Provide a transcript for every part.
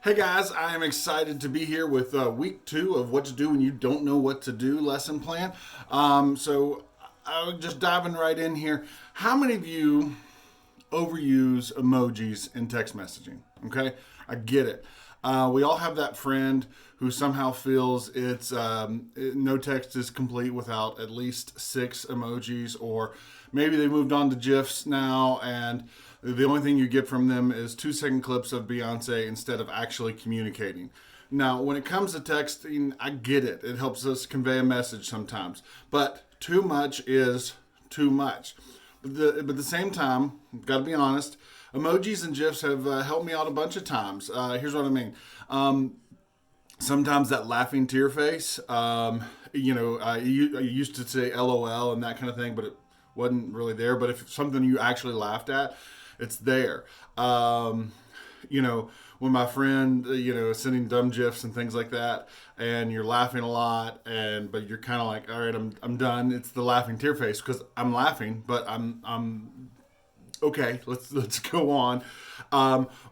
Hey guys, I am excited to be here with week 2 of what to do when you don't know what to do lesson plan. So I'm just diving right in here. How many of you overuse emojis in text messaging? Okay, I get it. We all have that friend who somehow feels no text is complete without at least 6 emojis, or maybe they moved on to GIFs now, and the only thing you get from them is 2-second clips of Beyonce instead of actually communicating. Now, when it comes to texting, I get it. It helps us convey a message sometimes, but too much is too much. But at the same time, got to be honest, emojis and GIFs have helped me out a bunch of times. Here's what I mean. Sometimes that laughing tear face, I used to say LOL and that kind of thing, but it wasn't really there. But if it's something you actually laughed at, it's there. When my friend, is sending dumb gifs and things like that, and you're laughing a lot, but you're kind of like, all right, I'm done. It's the laughing tear face because I'm laughing, but I'm okay. Let's go on.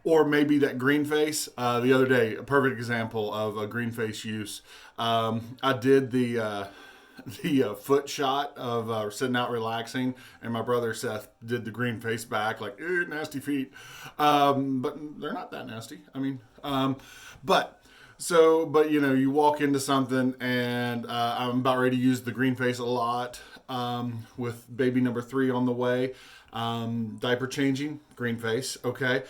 Or maybe that green face. The other day, a perfect example of a green face use. I did the foot shot of sitting out relaxing, and my brother Seth did the green face back, like, nasty feet. But they're not that nasty. I mean, but you walk into something, and I'm about ready to use the green face a lot, with baby number 3 on the way. Diaper changing, green face, okay.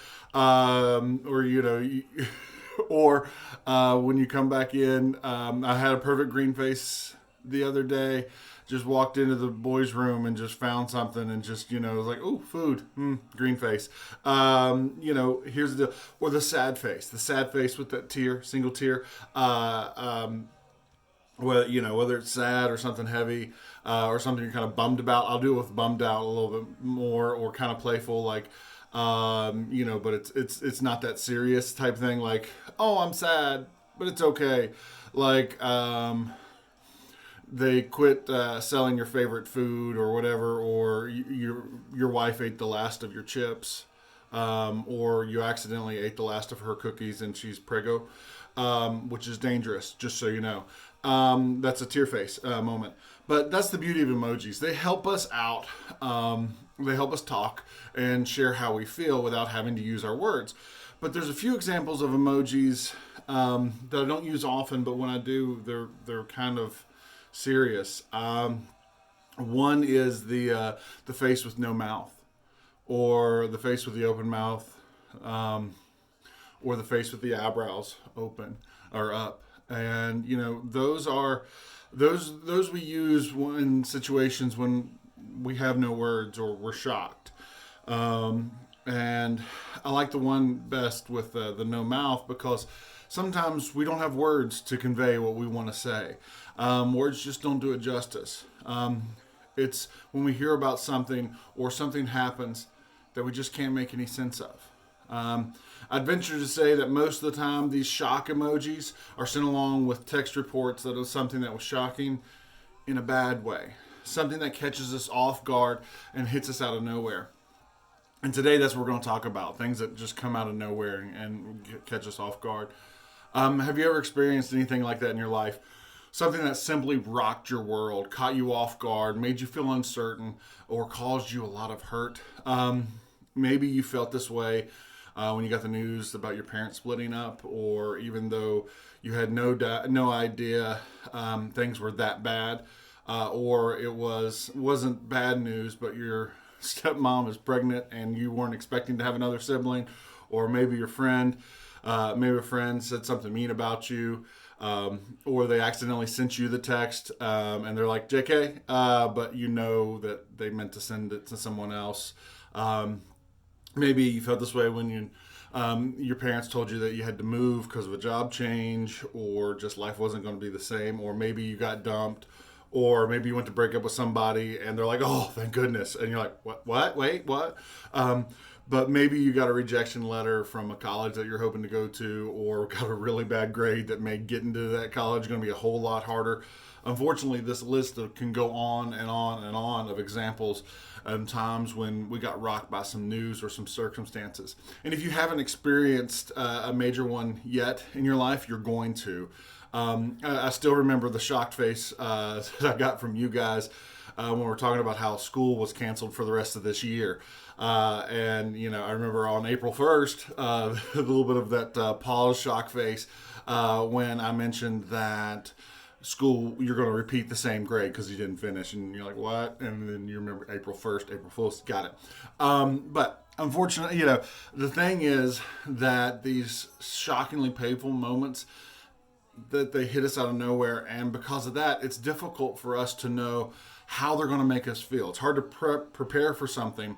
Or when you come back in, I had a perfect green face the other day. Just walked into the boys' room and just found something, and just was like, "Oh, food, green face." Here's the sad face with that tear, single tear. Whether it's sad or something heavy, or something you're kind of bummed about. I'll do it with bummed out a little bit more, or kind of playful, like, but it's not that serious type thing. Like, oh, I'm sad, but it's okay. Like, they quit selling your favorite food or whatever, or your wife ate the last of your chips, or you accidentally ate the last of her cookies and she's prego, which is dangerous, just so you know. That's a tear face moment. But that's the beauty of emojis. They help us out. They help us talk and share how we feel without having to use our words. But there's a few examples of emojis that I don't use often, but when I do, they're kind of serious. One is the face with no mouth, or the face with the open mouth, or the face with the eyebrows open or up. And those we use in situations when we have no words or we're shocked. And I like the one best with the no mouth, because sometimes we don't have words to convey what we want to say. Words just don't do it justice. It's when we hear about something or something happens that we just can't make any sense of. I'd venture to say that most of the time these shock emojis are sent along with text reports that was something that was shocking in a bad way. Something that catches us off guard and hits us out of nowhere. And today that's what we're going to talk about. Things that just come out of nowhere and catch us off guard. Have you ever experienced anything like that in your life? Something that simply rocked your world, caught you off guard, made you feel uncertain, or caused you a lot of hurt. Maybe you felt this way when you got the news about your parents splitting up, or even though you had no idea things were that bad, or it wasn't bad news, but your stepmom is pregnant and you weren't expecting to have another sibling, or maybe a friend said something mean about you, or they accidentally sent you the text, and they're like, JK, but you know that they meant to send it to someone else. Maybe you felt this way when your parents told you that you had to move because of a job change, or just life wasn't going to be the same, or maybe you got dumped, or maybe you went to break up with somebody and they're like, oh, thank goodness. And you're like, what? Wait, what? but maybe you got a rejection letter from a college that you're hoping to go to, or got a really bad grade that made getting to that college going to be a whole lot harder. Unfortunately, this list can go on and on and on of examples of times when we got rocked by some news or some circumstances. And if you haven't experienced a major one yet in your life, you're going to. I still remember the shocked face that I got from you guys when we were talking about how school was canceled for the rest of this year. And, I remember on April 1st, a little bit of that pause shock face when I mentioned that school, you're going to repeat the same grade because you didn't finish. And you're like, what? And then you remember April 1st, April Fool's, got it. But unfortunately, the thing is that these shockingly painful moments, that they hit us out of nowhere, and because of that, it's difficult for us to know how they're going to make us feel. It's hard to prepare for something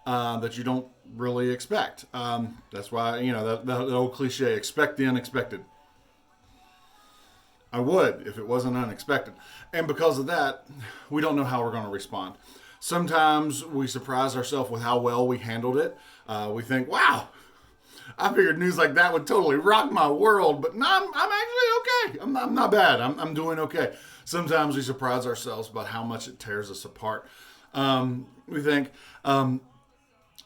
that you don't really expect. That's why, that old cliche, expect the unexpected. I would if it wasn't unexpected. And because of that, we don't know how we're going to respond. Sometimes we surprise ourselves with how well we handled it. We think, wow, I figured news like that would totally rock my world, but no, I'm actually okay. I'm not bad. I'm doing okay. Sometimes we surprise ourselves about how much it tears us apart. We think, I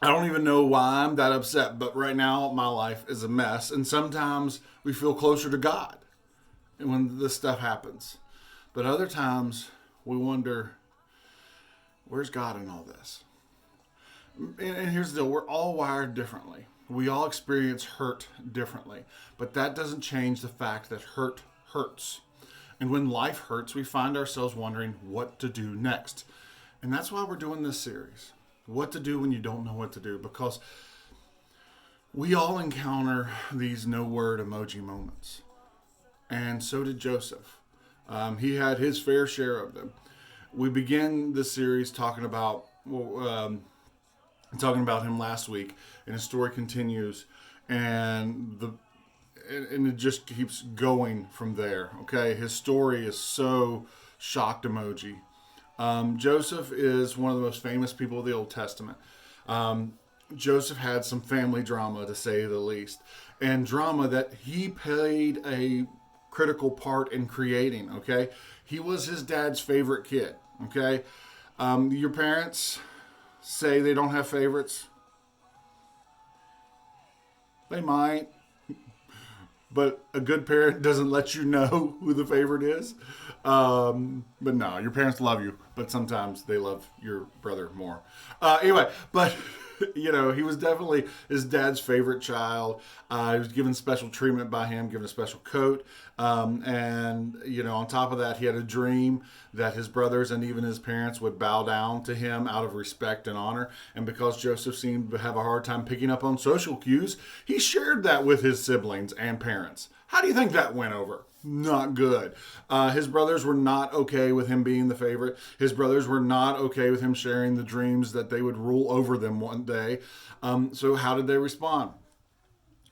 don't even know why I'm that upset, but right now my life is a mess. And sometimes we feel closer to God when this stuff happens. But other times we wonder, where's God in all this? And here's the deal. We're all wired differently. We all experience hurt differently, but that doesn't change the fact that hurt hurts. And when life hurts, we find ourselves wondering what to do next. And that's why we're doing this series. What to do when you don't know what to do, because we all encounter these no word emoji moments. And so did Joseph. He had his fair share of them. We began this series talking about him last week, and his story continues, and it just keeps going from there. Okay, his story is so shocked emoji. Joseph is one of the most famous people of the Old Testament. Joseph had some family drama, to say the least, and drama that he played a critical part in creating. Okay, he was his dad's favorite kid. Okay, your parents say they don't have favorites. They might, but a good parent doesn't let you know who the favorite is. But no, your parents love you, but sometimes they love your brother more. Anyway, but he was definitely his dad's favorite child. He was given special treatment by him, given a special coat. And on top of that, he had a dream that his brothers and even his parents would bow down to him out of respect and honor. And because Joseph seemed to have a hard time picking up on social cues, he shared that with his siblings and parents. How do you think that went over? Not good. His brothers were not okay with him being the favorite. His brothers were not okay with him sharing the dreams that they would rule over them one day. So how did they respond?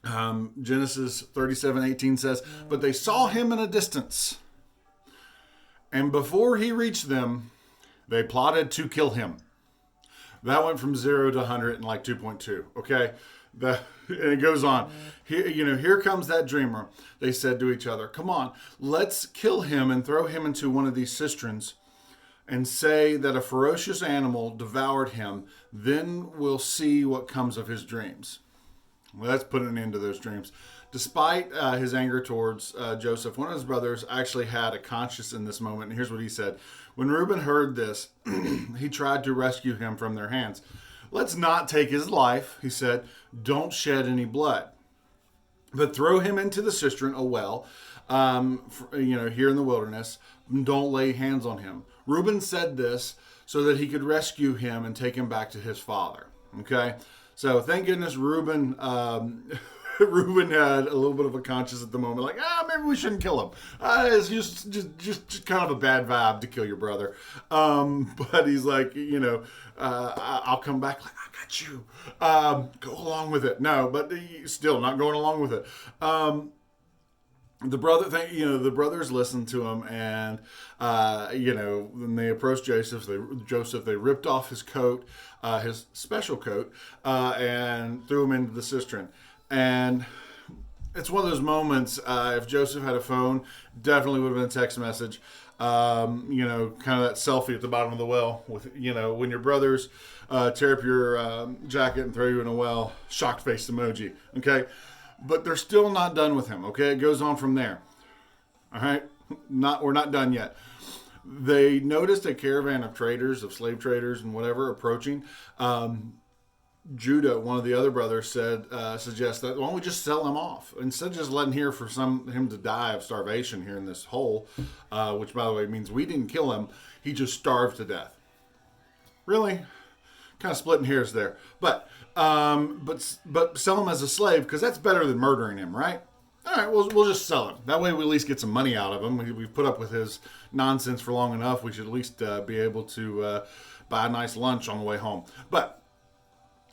Genesis 37:18 says, "But they saw him in a distance, and before he reached them, they plotted to kill him." That went from 0 to 100 in like 2.2. Okay. And it goes on. Here comes that dreamer. They said to each other, "Come on, let's kill him and throw him into one of these cisterns and say that a ferocious animal devoured him. Then we'll see what comes of his dreams." Well, let's put an end to those dreams. Despite his anger towards Joseph, one of his brothers actually had a conscience in this moment. And here's what he said. When Reuben heard this, he tried to rescue him from their hands. "Let's not take his life," he said. "Don't shed any blood, but throw him into the cistern, a well, here in the wilderness. Don't lay hands on him." Reuben said this so that he could rescue him and take him back to his father. Okay, so thank goodness Reuben Reuben had a little bit of a conscience at the moment, like, maybe we shouldn't kill him. It's just kind of a bad vibe to kill your brother. But he's like, I'll come back, like, I got you. Go along with it. No, but still not going along with it. the brothers listened to him, and when they approached Joseph, they ripped off his coat, his special coat, and threw him into the cistern. And it's one of those moments. If Joseph had a phone, definitely would have been a text message. Kind of that selfie at the bottom of the well with, when your brothers tear up your jacket and throw you in a well, shocked face emoji. Okay. But they're still not done with him. Okay. It goes on from there. All right. We're not done yet. They noticed a caravan of traders, of slave traders and whatever approaching. Judah, one of the other brothers, suggests that why don't we just sell him off instead of just letting him to die of starvation here in this hole, which by the way means we didn't kill him. He just starved to death. Really, kind of splitting hairs there, but sell him as a slave because that's better than murdering him, right? All right, we'll just sell him. That way we at least get some money out of him. We've put up with his nonsense for long enough. We should at least be able to buy a nice lunch on the way home.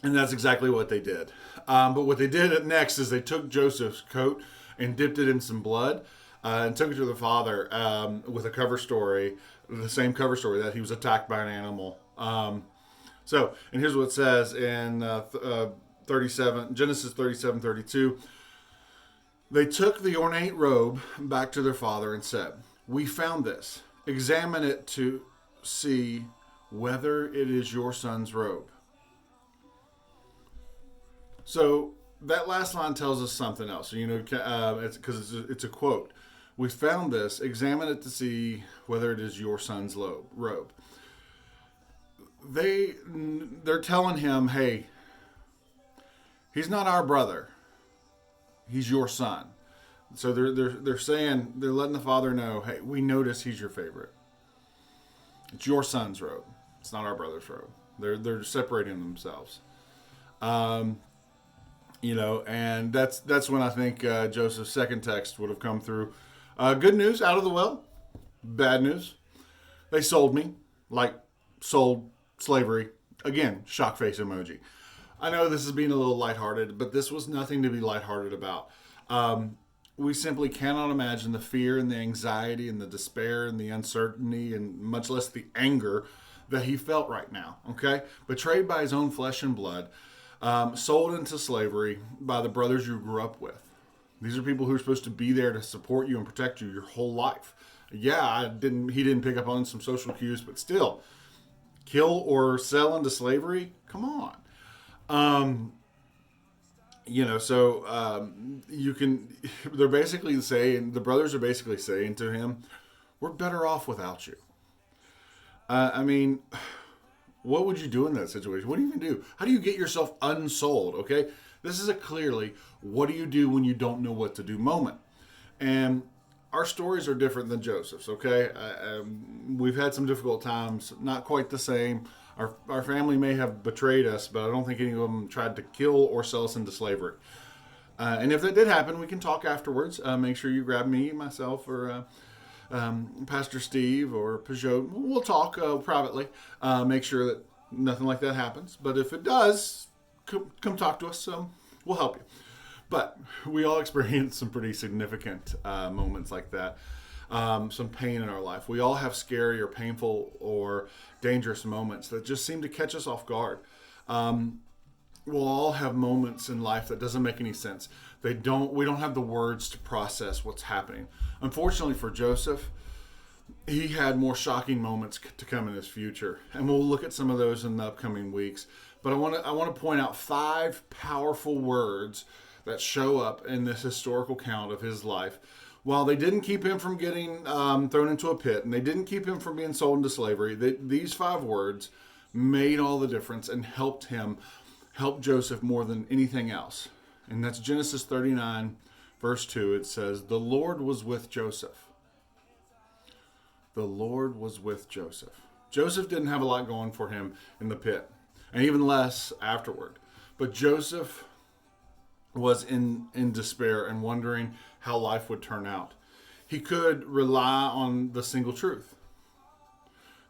And that's exactly what they did. But what they did next is they took Joseph's coat and dipped it in some blood and took it to the father with a cover story, the same cover story that he was attacked by an animal. And here's what it says in Genesis 37:32. They took the ornate robe back to their father and said, "We found this. Examine it to see whether it is your son's robe." So that last line tells us something else. It's because it's a quote. We found this. Examine it to see whether it is your son's robe. They're telling him, hey, he's not our brother. He's your son. So they're letting the father know, hey, we notice he's your favorite. It's your son's robe. It's not our brother's robe. They're separating themselves. And that's when I think Joseph's second text would have come through. Good news out of the well. Bad news. They sold me, like sold slavery. Again, shock face emoji. I know this is being a little lighthearted, but this was nothing to be lighthearted about. We simply cannot imagine the fear and the anxiety and the despair and the uncertainty and much less the anger that he felt right now. Okay? Betrayed by his own flesh and blood. Sold into slavery by the brothers you grew up with. These are people who are supposed to be there to support you and protect you your whole life. Yeah, he didn't pick up on some social cues, but still, kill or sell into slavery? Come on. They're basically saying, the brothers are basically saying to him, we're better off without you. What would you do in that situation? What do you even do? How do you get yourself unsold? Okay. This is a clearly, what do you do when you don't know what to do moment? And our stories are different than Joseph's. Okay. We've had some difficult times, not quite the same. Our family may have betrayed us, but I don't think any of them tried to kill or sell us into slavery. And if that did happen, we can talk afterwards. Make sure you grab me, myself, or Pastor Steve or Peugeot. We'll talk privately. Make sure that nothing like that happens. But if it does, come talk to us. We'll help you. But we all experience some pretty significant moments like that. Some pain in our life. We all have scary or painful or dangerous moments that just seem to catch us off guard. We'll all have moments in life that doesn't make any sense. We don't have the words to process what's happening. Unfortunately for Joseph, he had more shocking moments to come in his future, and we'll look at some of those in the upcoming weeks. But I want to point out 5 powerful words that show up in this historical count of his life. While they didn't keep him from getting thrown into a pit, and they didn't keep him from being sold into slavery, these 5 words made all the difference and helped Joseph more than anything else. And that's Genesis 39, verse 2. It says, the Lord was with Joseph. The Lord was with Joseph. Joseph didn't have a lot going for him in the pit, and even less afterward. But Joseph was in despair and wondering how life would turn out. He could rely on the single truth.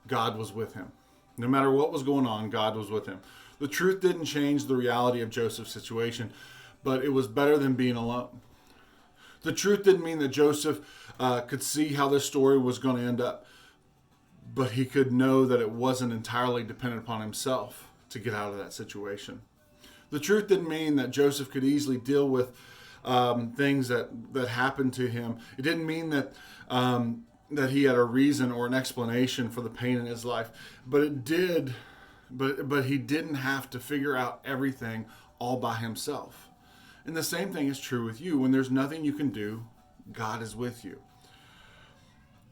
God was with him. No matter what was going on, God was with him. The truth didn't change the reality of Joseph's situation, but it was better than being alone. The truth didn't mean that Joseph could see how this story was going to end up, but he could know that it wasn't entirely dependent upon himself to get out of that situation. The truth didn't mean that Joseph could easily deal with things that happened to him. It didn't mean that that he had a reason or an explanation for the pain in his life, but it did. But he didn't have to figure out everything all by himself. And the same thing is true with you. When there's nothing you can do, God is with you.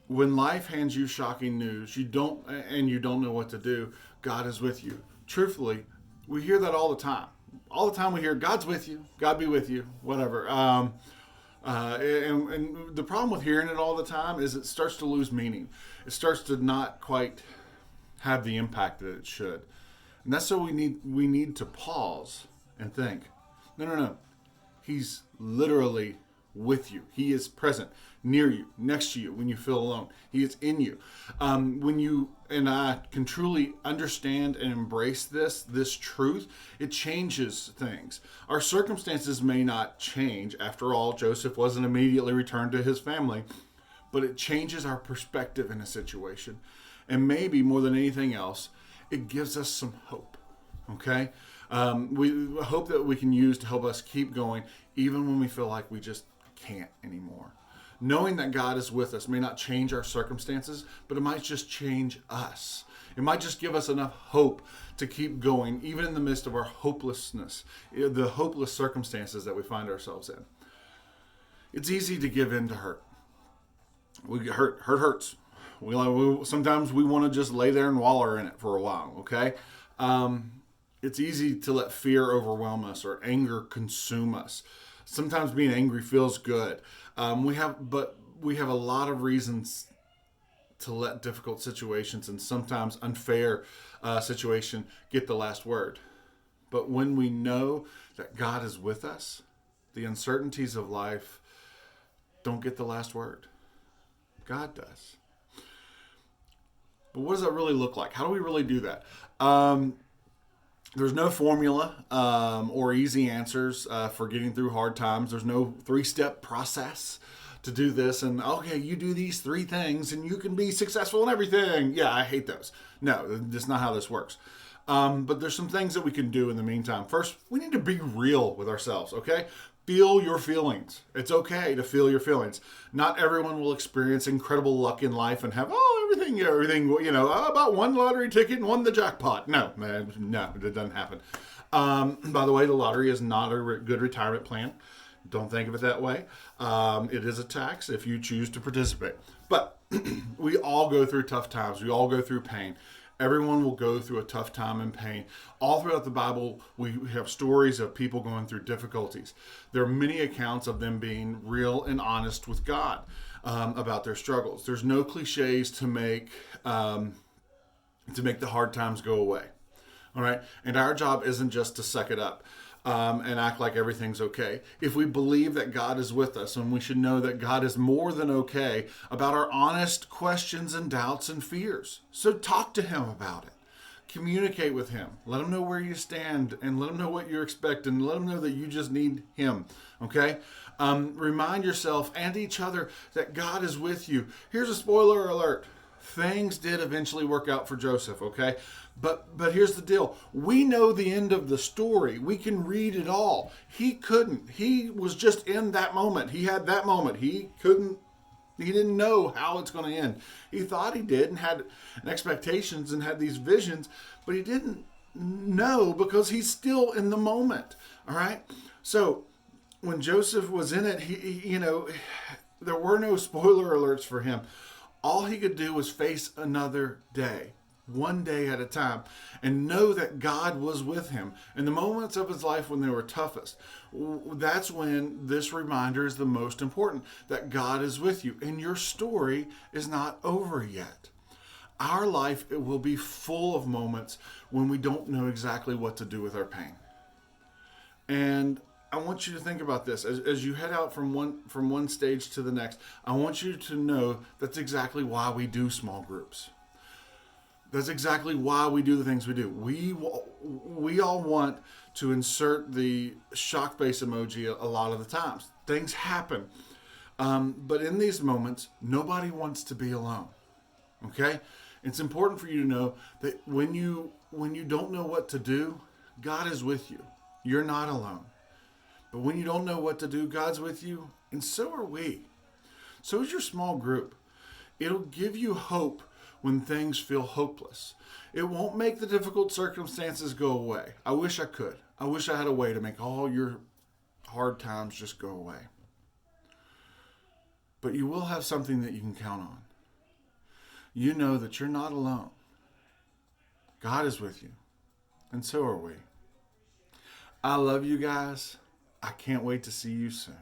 When life hands you shocking news, you don't know what to do, God is with you. Truthfully, we hear that all the time. All the time we hear, God's with you, God be with you, whatever. And the problem with hearing it all the time is it starts to lose meaning. It starts to not quite have the impact that it should. And that's so we need to pause and think. No. He's literally with you. He is present, near you, next to you when you feel alone. He is in you. When you and I can truly understand and embrace this truth, it changes things. Our circumstances may not change. After all, Joseph wasn't immediately returned to his family, but it changes our perspective in a situation. And maybe more than anything else, it gives us some hope. Okay? We hope that we can use to help us keep going even when we feel like we just can't anymore. Knowing that God is with us may not change our circumstances, but it might just change us. It might just give us enough hope to keep going, even in the midst of our hopelessness, the hopeless circumstances that we find ourselves in. It's easy to give in to hurt. Hurt hurts. Sometimes we want to just lay there and wallow in it for a while, okay? It's easy to let fear overwhelm us or anger consume us. Sometimes being angry feels good. We have a lot of reasons to let difficult situations and sometimes unfair situation get the last word. But when we know that God is with us, the uncertainties of life don't get the last word. God does. But what does that really look like? How do we really do that? There's no formula or easy answers for getting through hard times. There's no 3-step process to do this. And okay, you do these 3 things and you can be successful in everything. Yeah, I hate those. No, that's not how this works. But there's some things that we can do in the meantime. First, we need to be real with ourselves, okay? Feel your feelings. It's okay to feel your feelings. Not everyone will experience incredible luck in life and have, everything, about one lottery ticket and won the jackpot. No, it doesn't happen. By the way, the lottery is not a good retirement plan. Don't think of it that way. It is a tax if you choose to participate. But we all go through tough times. We all go through pain. Everyone will go through a tough time and pain. All throughout the Bible, we have stories of people going through difficulties. There are many accounts of them being real and honest with God about their struggles. There's no cliches to make the hard times go away. All right, and our job isn't just to suck it up and act like everything's okay. If we believe that God is with us, and we should know that God is more than okay about our honest questions and doubts and fears. So talk to Him about it. Communicate with Him. Let Him know where you stand and let Him know what you're expecting. Let Him know that you just need Him, okay? Remind yourself and each other that God is with you. Here's a spoiler alert. Things did eventually work out for Joseph, okay? But here's the deal. We know the end of the story. We can read it all. He couldn't. He was just in that moment. He had that moment. He didn't know how it's going to end. He thought he did and had expectations and had these visions, but he didn't know because he's still in the moment, all right? So when Joseph was in it, there were no spoiler alerts for him. All he could do was face another day, one day at a time, and know that God was with him. In the moments of his life when they were toughest, that's when this reminder is the most important, that God is with you. And your story is not over yet. Our life, it will be full of moments when we don't know exactly what to do with our pain. And I want you to think about this as you head out from one stage to the next. I want you to know that's exactly why we do small groups. That's exactly why we do the things we do. We all want to insert the shock face emoji a lot of the times. Things happen. But in these moments, nobody wants to be alone. Okay? It's important for you to know that when you don't know what to do, God is with you. You're not alone. But when you don't know what to do, God's with you, and so are we. So is your small group. It'll give you hope when things feel hopeless. It won't make the difficult circumstances go away. I wish I could. I wish I had a way to make all your hard times just go away. But you will have something that you can count on. You know that you're not alone. God is with you, and so are we. I love you guys. I can't wait to see you soon.